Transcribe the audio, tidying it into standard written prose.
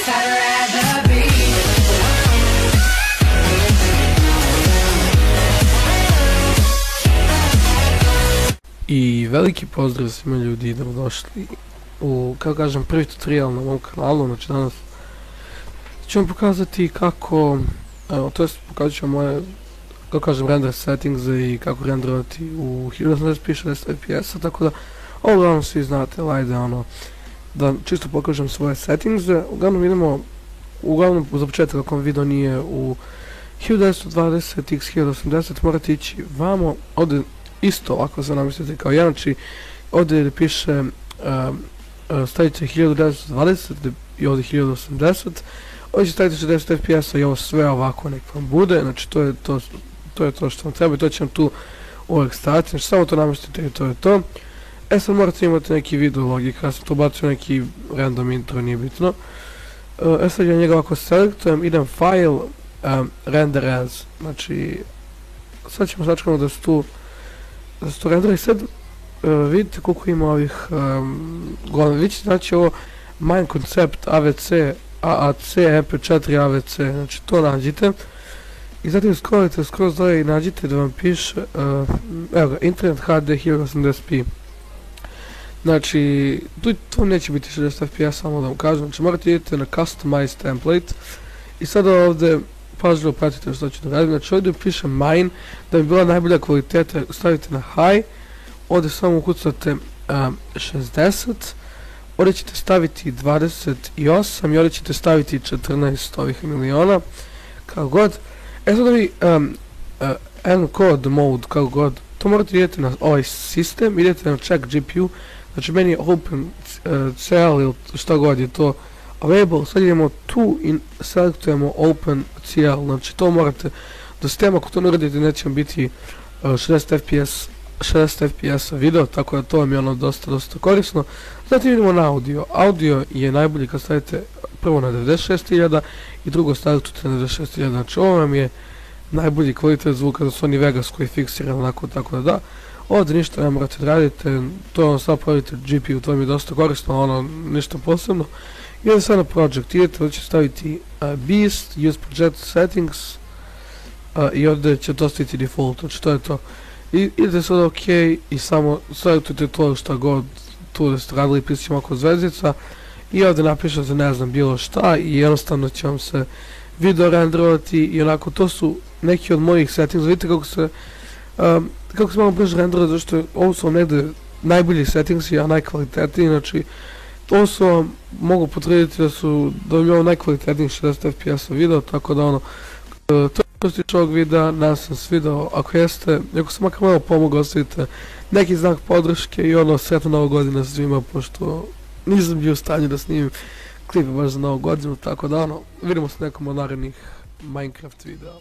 I'd rather be. I veliki pozdrav svima ljudi, dobrodošli u, kako kažem, prvi tutorial na mom kanalu. Znači danas ću vam pokazati kako, to jest pokazat ću vam moje, kako kažem, render settings i kako renderovati u 1080p 60 fps, tako da ovo uglavnom svi znate, ali ajde da čisto pokažem svoje settings. Uglavnom za početak ako vam video nije u 1920 x 1080 morate ići vamo, ovdje isto ovako se namislite kao ja, znači ovdje piše stavite 1920 i ovdje 1080, ovdje će staviti 60 fps i ovo sve ovako nek vam bude, znači to je to što vam treba i to će vam tu uvijek staviti, znači samo to namislite i to je to. Sad morate imati neki video logika, ja sam to bacio neki random intro, nije bitno. Sad ja njega ovako selektujem, idem file, render as, znači sad ćemo sačekati da se tu rendera i sad vidite koliko ima ovih vidite, znači ovo main concept AVC, AAC, MP4 AVC, znači to nađite i zatim scrollite skroz dole i nađite da vam piše evo ga, Internet HD 1080p. Znači to neće biti 60 fps, samo da vam kažem, znači morate idete na customize template i sada ovdje pažljivo pratite što ću da radim, znači ovdje piše main, da bi bila najbolja kvaliteta stavite na high, ovdje samo ukucate 60, ovdje ćete staviti 28 i ovdje ćete staviti 14 ovih miliona, kako god. Sada vi encode mode, kako god, to morate idete na ovaj sistem, idete na check GPU, znači meni je OpenCL ili šta god je to available, sad idemo tu i selektujemo OpenCL, znači to morate do sistema, ako to ne uradite neće vam biti 60 fps video, tako da to vam je dosta korisno. Zatim idemo na audio, audio je najbolji kad stavite prvo na 96.000 i drugo selektujete na 96.000, znači ovo vam je najbolji kvalitet zvuka za Sony Vegas koji je fiksiran onako, tako da ovdje ništa ne morate da radite, to sad pravite GPU, to vam je dosta korisno, ništa posebno. Idete sad na project, idete, ovdje će staviti beast, use project settings i ovdje će to staviti default, znači to je to. I idete sad ok i samo selektujete to šta god tu da ste radili, pišemo oko zvezdica i ovdje napišete ne znam bilo šta i jednostavno će vam se video renderovati i onako to su neki od mojih settings. Vidite kako se malo brže renderuje, zašto ovo su vam negdje najbolji settings i najkvalitetniji, znači ovo su vam, mogu potvrditi da vam je ovo najkvalitetniji 60 fps video, tako da to je što se tiče ovog videa, nadam sam se video, ako jeste, ako sam makar malo pomogao, ostavite neki znak podrške i sretna Nova godina svima, pošto nisam bio u stanju da snimim klipe baš za Novu godinu, tako da vidimo se nekom od narednih Minecraft videa,